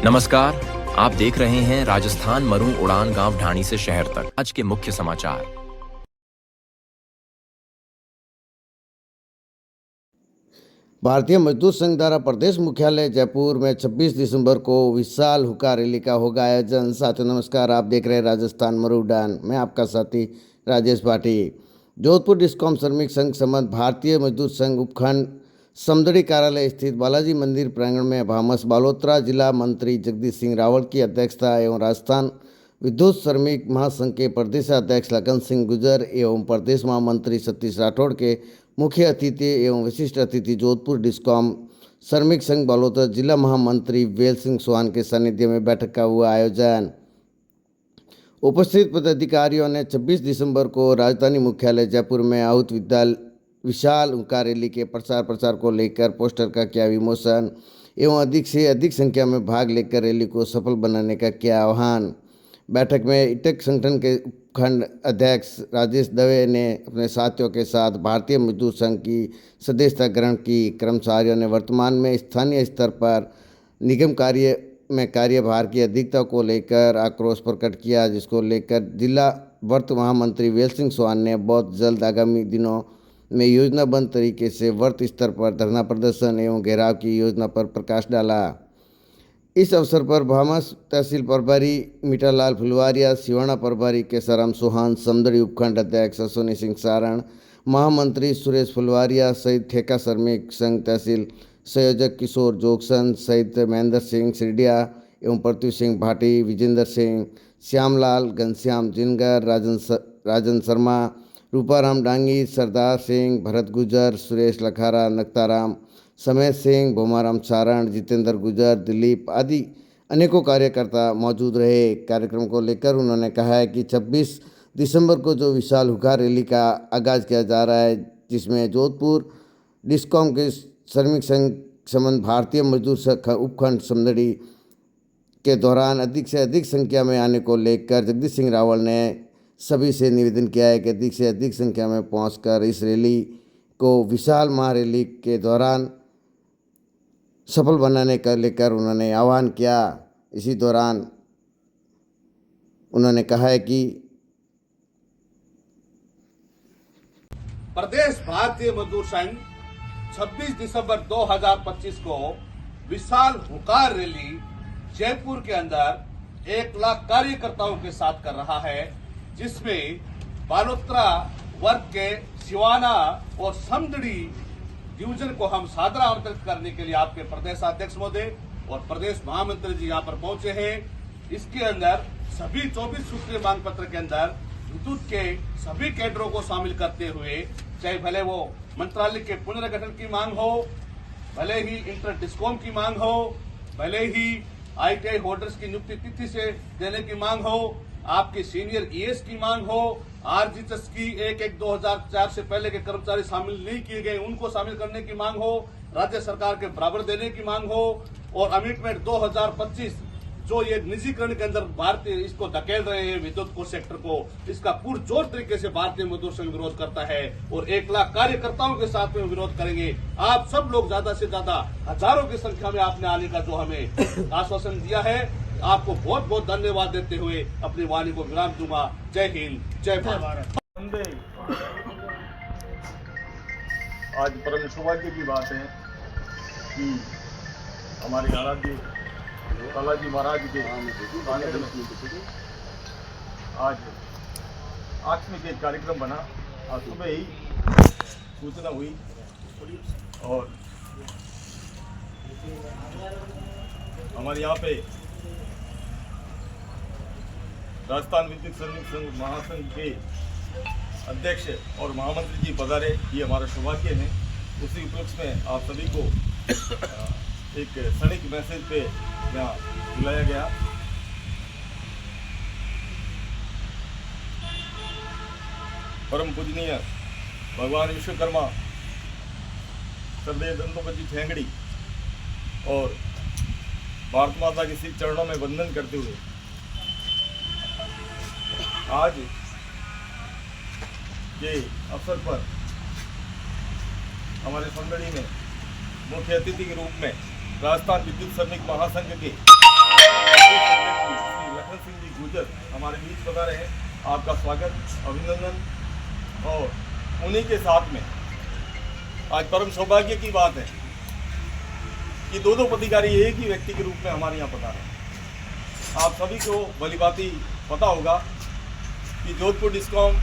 नमस्कार, आप देख रहे हैं राजस्थान मरू उड़ान गांव ढाणी से शहर तक। आज के मुख्य समाचार। भारतीय मजदूर संघ द्वारा प्रदेश मुख्यालय जयपुर में 26 दिसंबर को विशाल हुक्का रैली का होगा आयोजन। साथियों नमस्कार, आप देख रहे हैं राजस्थान मरू उड़ान। मैं आपका साथी राजेश भाटी। जोधपुर डिस्कॉम श्रमिक संघ संबंध भारतीय मजदूर संघ उपखंड समदड़ी कार्यालय स्थित बालाजी मंदिर प्रांगण में भामस बालोतरा जिला मंत्री जगदीश सिंह रावल की अध्यक्षता एवं राजस्थान विद्युत श्रमिक महासंघ के प्रदेशाध्यक्ष लखन सिंह गुजर एवं प्रदेश महामंत्री सतीश राठौड़ के मुख्य अतिथि एवं विशिष्ट अतिथि जोधपुर डिस्कॉम श्रमिक संघ बालोतरा जिला महामंत्री वेल सिंह चौहान के सानिध्य में बैठक का हुआ आयोजन। उपस्थित पदाधिकारियों ने 26 दिसंबर को राजधानी मुख्यालय जयपुर में आहुत विशाल हुक्का रैली के प्रचार को लेकर पोस्टर का किया विमोचन एवं अधिक से अधिक संख्या में भाग लेकर रैली को सफल बनाने का किया आह्वान। बैठक में इटेक संगठन के उपखंड अध्यक्ष राजेश दवे ने अपने साथियों के साथ भारतीय मजदूर संघ की सदस्यता ग्रहण की। कर्मचारियों ने वर्तमान में स्थानीय स्तर पर निगम कार्य में कार्यभार की अधिकता को लेकर आक्रोश प्रकट किया, जिसको लेकर जिला वर्त महामंत्री वेल सिंह चौहान ने बहुत जल्द आगामी दिनों में योजनाबद्ध तरीके से वर्त स्तर पर धरना प्रदर्शन एवं घेराव की योजना पर प्रकाश डाला। इस अवसर पर भामस तहसील प्रभारी मीठालाल फुलवारिया, सिवाना प्रभारी केसाराम चौहान, समदड़ी उपखंड अध्यक्ष अश्विनी सिंह सारण, महामंत्री सुरेश फुलवारिया सहित ठेका श्रमिक संघ तहसील संयोजक किशोर जोगसन सहित महेंद्र सिंह सिरडिया एवं पृथ्वी सिंह भाटी, विजेंद्र सिंह, श्यामलाल, घनश्याम जिनगर, राजन शर्मा, रूपाराम डांगी, सरदार सिंह, भरत गुजर, सुरेश लखारा, नक्ताराम, समेत सिंह, भोमाराम सारण, जितेंद्र गुजर, दिलीप आदि अनेकों कार्यकर्ता मौजूद रहे। कार्यक्रम को लेकर उन्होंने कहा है कि 26 दिसंबर को जो विशाल हुक्का रैली का आगाज़ किया जा रहा है, जिसमें जोधपुर डिस्कॉम के श्रमिक संघ संबंध भारतीय मजदूर संघ उपखंड समदड़ी के दौरान अधिक से अधिक संख्या में आने को लेकर जगदीश सिंह रावल ने सभी से निवेदन किया है कि अधिक से अधिक संख्या में पहुंचकर इस रैली को विशाल महारैली के दौरान सफल बनाने का लेकर उन्होंने आह्वान किया। इसी दौरान उन्होंने कहा है कि प्रदेश भारतीय मजदूर संघ 26 दिसंबर 2025 को विशाल हुक्का रैली जयपुर के अंदर 1 लाख कार्यकर्ताओं के साथ कर रहा है, जिसमें बालोतरा वर्ग के सिवाना और समदड़ी डिवीजन को हम सादर आमंत्रित करने के लिए आपके प्रदेशाध्यक्ष महोदय और प्रदेश महामंत्री जी यहाँ पर पहुंचे हैं। इसके अंदर सभी 24 सूत्रीय मांग पत्र के अंदर विद्युत के सभी केडरों को शामिल करते हुए, चाहे भले वो मंत्रालय के पुनर्गठन की मांग हो, भले ही इंटर डिस्कॉम की मांग हो, भले ही ITI होल्डर्स की नियुक्ति तिथि से देने की मांग हो, आपके सीनियर ES की मांग हो, RGHS की 1/1/2004 से पहले के कर्मचारी शामिल नहीं किए गए उनको शामिल करने की मांग हो, राज्य सरकार के बराबर देने की मांग हो, और अमिटमेंट 2025 जो ये निजीकरण के अंदर भारतीय इसको धकेल रहे हैं विद्युत को सेक्टर को, इसका पुरजोर तरीके से भारतीय मजदूर संघ विरोध करता है और 1 लाख कार्यकर्ताओं के साथ में विरोध करेंगे। आप सब लोग ज्यादा से ज्यादा हजारों की संख्या में आपने आने का जो हमें आश्वासन दिया है, आपको बहुत बहुत धन्यवाद देते हुए अपनी वाणी को विराम दूंगा। जय हिंद, जय भारत। आज परम सौभाग्य की बात है कि हमारे आराध्य बालाजी महाराज के आज आकस्मिक एक कार्यक्रम बना। आज सुबह ही सूचना हुई और हमारे यहाँ पे राजस्थान विद्युत श्रमिक संघ महासंघ के अध्यक्ष और महामंत्री जी पधारे, ये हमारा सौभाग्य है। उसी उपलक्ष्य में आप सभी को एक क्षणिक मैसेज पे यहाँ बुलाया गया। परम पूजनीय भगवान विश्वकर्मा सरदेव दंतोपति ठेंगड़ी और भारत माता के श्री चरणों में वंदन करते हुए आज के अवसर पर हमारे समदड़ी में मुख्य अतिथि के रूप में राजस्थान विद्युत श्रमिक महासंघ के सिंह जी गुर्जर हमारे बीच पधारे हैं। आपका स्वागत, अभिनंदन। और उन्हीं के साथ में आज परम सौभाग्य की बात है कि दो पदाधिकारी एक ही व्यक्ति के रूप में हमारे यहाँ पधारे हैं। आप सभी को भलीभांति पता होगा कि जोधपुर डिस्कॉम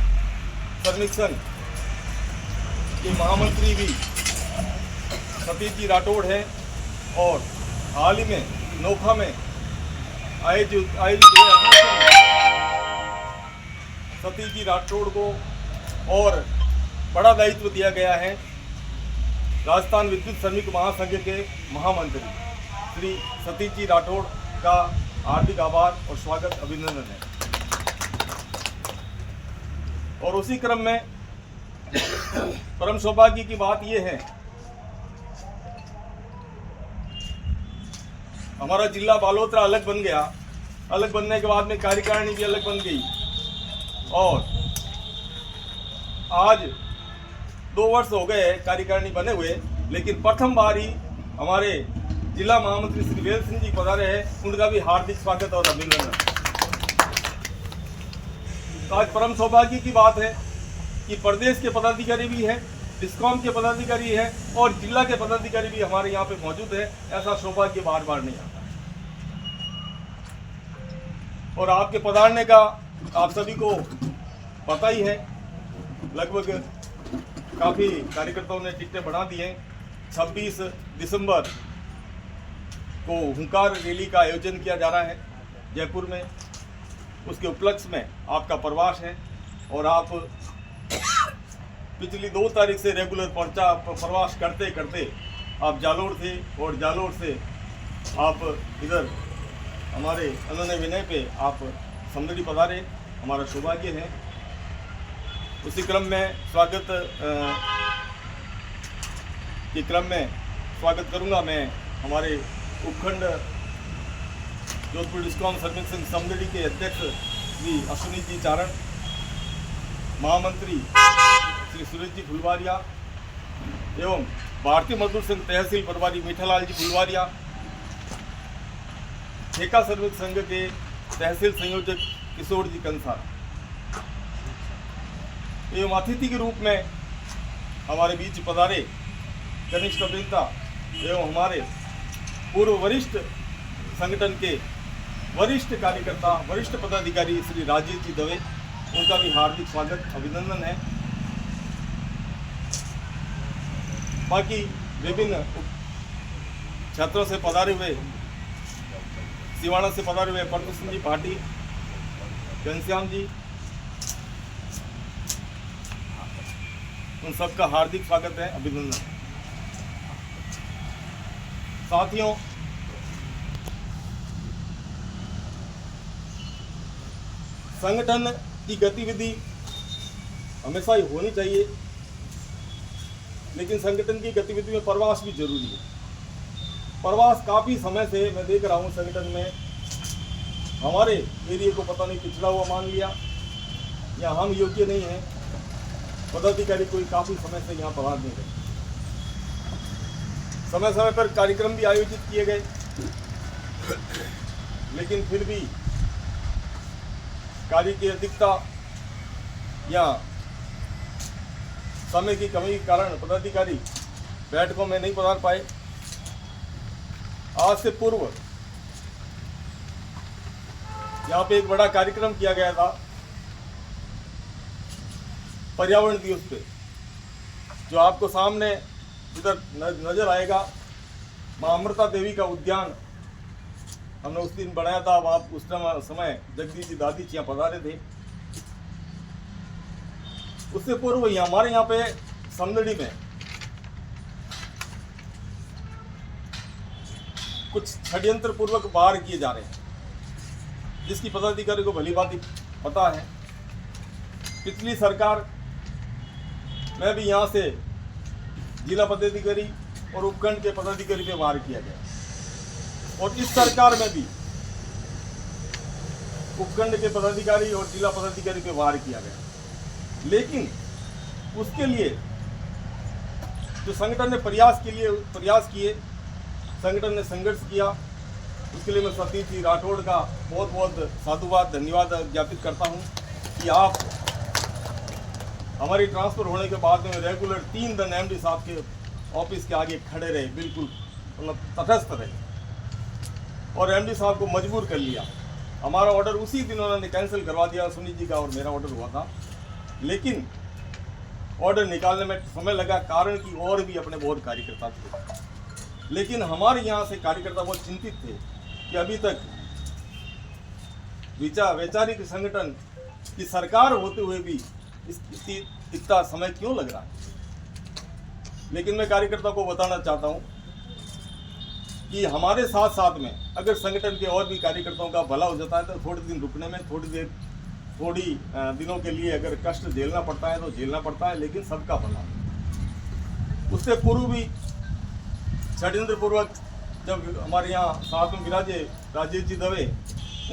श्रमिक संघ के महामंत्री भी सतीश जी राठौड़ हैं और हाल ही में नोखा में आयोजित सतीश जी राठौड़ को और बड़ा दायित्व दिया गया है। राजस्थान विद्युत श्रमिक महासंघ के महामंत्री श्री सतीश जी राठौड़ का हार्दिक आभार और स्वागत, अभिनंदन है। और उसी क्रम में परम सौभाग्य की बात यह है, हमारा जिला बालोतरा अलग बन गया। अलग बनने के बाद में कार्यकारिणी भी अलग बन गई और आज 2 वर्ष हो गए कार्यकारिणी बने हुए, लेकिन प्रथम बार ही हमारे जिला महामंत्री श्री वेल सिंह जी पधारे हैं। उनका भी हार्दिक स्वागत और अभिनंदन। तो आज परम सौभाग्य की बात है कि प्रदेश के पदाधिकारी भी हैं, डिस्कॉम के पदाधिकारी हैं और जिला के पदाधिकारी भी हमारे यहाँ पे मौजूद है। ऐसा सौभाग्य बार बार नहीं आता। और आपके पधारने का आप सभी को पता ही है, लगभग काफ़ी कार्यकर्ताओं ने टिकटें बढ़ा दी हैं। 26 दिसंबर को हुंकार रैली का आयोजन किया जा रहा है जयपुर में। उसके उपलक्ष्य में आपका प्रवास है और आप पिछली 2 तारीख से रेगुलर प्रवास करते करते आप जालोर थे और जालोर से आप इधर हमारे अनन्य विनय पे आप समदड़ी पधारे। हमारा सौभाग्य है। उसी क्रम में स्वागत के क्रम में स्वागत करूंगा मैं हमारे उपखंड जोधपुर डिस्कॉम श्रमिक संघ समदड़ी के अध्यक्ष श्री अश्विनी जी चारण, महामंत्री श्री सुरेश जी फुलवारिया एवं भारतीय मजदूर संघ तहसील प्रभारी मीठालाल जी फुलवारिया, ठेका श्रमिक संघ के तहसील संयोजक किशोर जी कंसार एवं अतिथि के रूप में हमारे बीच पधारे कनिष्ठ अभियंता एवं हमारे पूर्व वरिष्ठ संगठन के वरिष्ठ कार्यकर्ता, वरिष्ठ पदाधिकारी श्री राजेश जी दवे, उनका भी हार्दिक स्वागत, अभिनंदन है। बाकी विभिन्न क्षेत्रों से पधारे हुए, सिवाना से पधारे हुए परदूषण जी पार्टी, घनश्याम जी, उन सबका हार्दिक स्वागत है, अभिनंदन। साथियों, संगठन की गतिविधि हमेशा ही होनी चाहिए, लेकिन संगठन की गतिविधि में प्रवास भी जरूरी है। प्रवास काफ़ी समय से मैं देख रहा हूँ संगठन में, हमारे एरिया को पता नहीं पिछड़ा हुआ मान लिया या हम योग्य नहीं हैं, पदाधिकारी कोई काफ़ी समय से यहाँ पधार नहीं रहे। समय समय पर कार्यक्रम भी आयोजित किए गए, लेकिन फिर भी कार्य की अधिकता या समय की कमी के कारण पदाधिकारी बैठकों में नहीं पधार पाए। आज से पूर्व यहाँ पे एक बड़ा कार्यक्रम किया गया था पर्यावरण दिवस पे, जो आपको सामने इधर नजर आएगा। मां अमृता देवी का उद्यान हमने उस दिन बनाया था। आप उस समय जगदीश जी दादी जी यहाँ पधारे थे। उससे पूर्व हमारे यहाँ पे समदड़ी में कुछ षड्यंत्र पूर्वक बाहर किए जा रहे हैं, जिसकी पदाधिकारी को भली भांति पता है। पिछली सरकार में भी यहाँ से जिला पदाधिकारी और उपखंड के पदाधिकारी पे वार किया गया, और इस सरकार में भी उपखंड के पदाधिकारी और जिला पदाधिकारी पे वार किया गया। लेकिन उसके लिए जो संगठन ने प्रयास किए, संगठन ने संघर्ष किया उसके लिए मैं सतीश जी राठौड़ का बहुत बहुत साधुवाद धन्यवाद ज्ञापित करता हूँ कि आप हमारी ट्रांसफ़र होने के बाद में रेगुलर 3 दिन एमडी साहब के ऑफिस के आगे खड़े रहे, बिल्कुल मतलब तटस्थ रहे और एमडी साहब को मजबूर कर लिया। हमारा ऑर्डर उसी दिन उन्होंने कैंसिल करवा दिया, सुनील जी का और मेरा ऑर्डर हुआ था, लेकिन ऑर्डर निकालने में समय लगा, कारण कि और भी अपने बहुत कार्यकर्ता थे। लेकिन हमारे यहाँ से कार्यकर्ता बहुत चिंतित थे कि अभी तक वैचारिक संगठन की सरकार होते हुए भी इतना समय क्यों लग रहा है। लेकिन मैं कार्यकर्ता को बताना चाहता हूँ कि हमारे साथ साथ में अगर संगठन के और भी कार्यकर्ताओं का भला हो जाता है तो थोड़े दिन रुकने में, थोड़ी दिनों के लिए अगर कष्ट झेलना पड़ता है तो झेलना पड़ता है, लेकिन सबका भला। उससे पूर्व भी षड्यंत्र पूर्वक जब हमारे यहाँ साथ में विराजे राजेश जी दवे,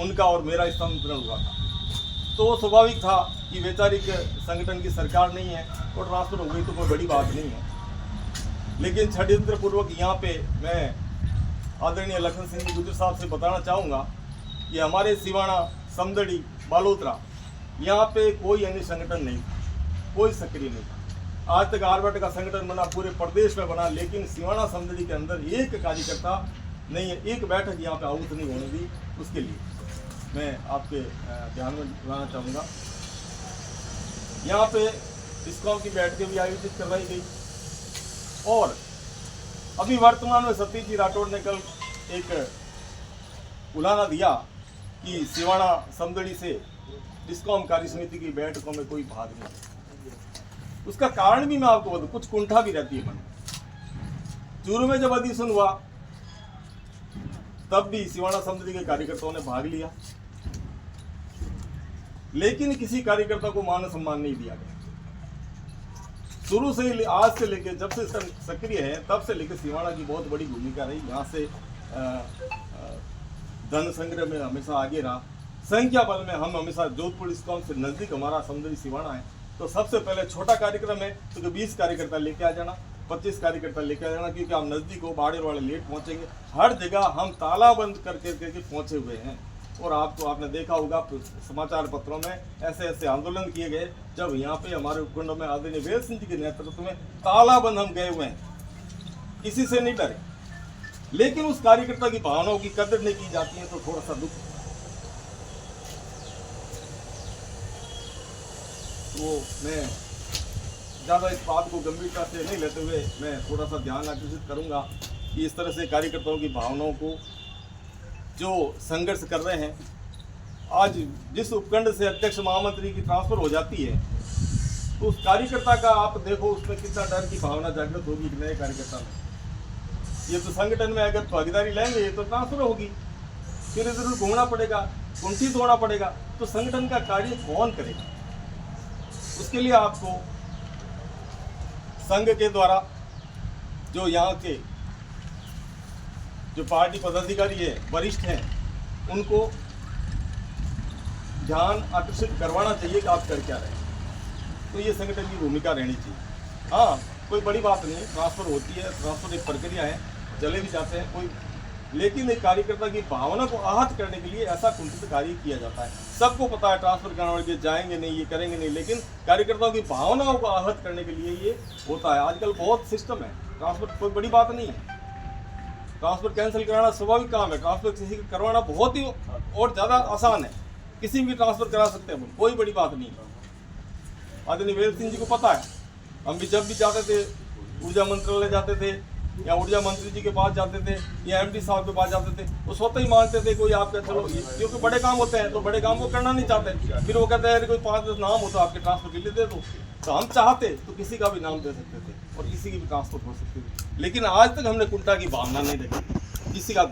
उनका और मेरा स्थानांतरण हुआ था, तो वो स्वाभाविक था कि वैचारिक संगठन की सरकार नहीं है और ट्रांसफर हो गई तो कोई बड़ी बात नहीं है। लेकिन षड्यंत्र पूर्वक यहाँ पे मैं आदरणीय लखन सिंह जी गुजर साहब से बताना चाहूँगा कि हमारे सिवाना, समदड़ी, बालोतरा यहाँ पे कोई अन्य संगठन नहीं, कोई सक्रिय नहीं। आज तक आरबट का संगठन बना, पूरे प्रदेश में बना, लेकिन सिवाना समदड़ी के अंदर एक कार्यकर्ता नहीं है, एक बैठक यहाँ पे आहूत नहीं होने दी। उसके लिए मैं आपके ध्यान में लाना चाहूँगा, यहाँ पे डिस्कॉम की बैठकें भी आयोजित करवाई गई और अभी वर्तमान में सतीश जी राठौड़ ने कल एक उलाना दिया कि सिवाना समदड़ी से डिस्कॉम कार्य समिति की बैठकों में कोई भाग नहीं। उसका कारण भी मैं आपको बताऊं, कुछ कुंठा भी रहती है मन। चूरू में जब अधिवेशन हुआ तब भी सिवाना समदड़ी के कार्यकर्ताओं ने भाग लिया, लेकिन किसी कार्यकर्ता को मान सम्मान नहीं दिया गया। शुरू से ही, आज से लेकर जब से सक्रिय है तब से लेकर सिवाना की बहुत बड़ी भूमिका रही। यहाँ से धन संग्रह में हमेशा आगे रहा। संख्या बल में हम हमेशा जोधपुर डिस्कॉम से नजदीक हमारा समदड़ी सिवाना है, तो सबसे पहले छोटा कार्यक्रम है तो 20 कार्यकर्ता लेके आ जाना, 25 कार्यकर्ता लेके आ जाना, क्योंकि हम नजदीक हो, बाड़े वाले लेट पहुंचेंगे। हर जगह हम ताला बंद करके पहुंचे हुए हैं और आपने देखा होगा समाचार पत्रों में ऐसे ऐसे आंदोलन किए गए जब यहाँ पे हमारे उपखंडों में आदरणीय वेद सिंह जी के नेतृत्व में तालाबंद हम गए हुए हैं, किसी से नहीं डरे। लेकिन उस कार्यकर्ता की भावनाओं की कदर नहीं की जाती है तो थोड़ा सा दुख। तो मैं ज़्यादा इस बात को गंभीरता से नहीं लेते हुए मैं थोड़ा सा ध्यान आकर्षित करूंगा कि इस तरह से कार्यकर्ताओं की भावनाओं को जो संघर्ष कर रहे हैं, आज जिस उपखंड से अध्यक्ष महामंत्री की ट्रांसफर हो जाती है तो उस कार्यकर्ता का आप देखो उसमें कितना डर की भावना जागृत होगी नए कार्यकर्ता में। ये तो संगठन में अगर भागीदारी लेंगे तो ट्रांसफर होगी, फिर इधर घूमना पड़ेगा, कुंठित होना पड़ेगा, तो संगठन का कार्य कौन करेगा। उसके लिए आपको संघ के द्वारा जो यहाँ के जो पार्टी पदाधिकारी है, वरिष्ठ हैं, उनको ध्यान आकर्षित करवाना चाहिए कि आप कर क्या रहे हैं। तो ये संगठन की भूमिका रहनी चाहिए। हाँ, कोई बड़ी बात नहीं है, ट्रांसफर होती है, ट्रांसफर एक प्रक्रिया है, चले भी जाते हैं कोई, लेकिन एक कार्यकर्ता की भावना को आहत करने के लिए ऐसा कुंठित कार्य किया जाता है। सबको पता है ट्रांसफर करने वाले जाएंगे नहीं, ये करेंगे नहीं, लेकिन कार्यकर्ताओं की भावनाओं को आहत करने के लिए ये होता है। आजकल बहुत सिस्टम है, ट्रांसफर कोई बड़ी बात नहीं है। ट्रांसफर कैंसिल कराना स्वाभाविक काम है, ट्रांसफर किसी का करवाना बहुत ही और ज़्यादा आसान है, किसी भी ट्रांसफर करा सकते हैं, कोई बड़ी बात नहीं है। आदरणीय वेद सिंह जी को पता है, हम भी जब भी जाते थे, ऊर्जा मंत्रालय जाते थे या ऊर्जा मंत्री जी के पास जाते थे या एमडी साहब के पास जाते थे, वो स्वतः ही मानते थे कोई आपका चलो, क्योंकि बड़े काम होते हैं तो बड़े काम वो करना नहीं चाहते। फिर वो कहते हैं कोई 5-10 नाम हो तो आपके ट्रांसफर के लिए दे दो, तो हम चाहते तो किसी का भी नाम दे सकते थे और किसी की भी ट्रांसफर हो सकती थी। लेकिन आज तक हमने कुंठा की भावना नहीं देखी, किसी का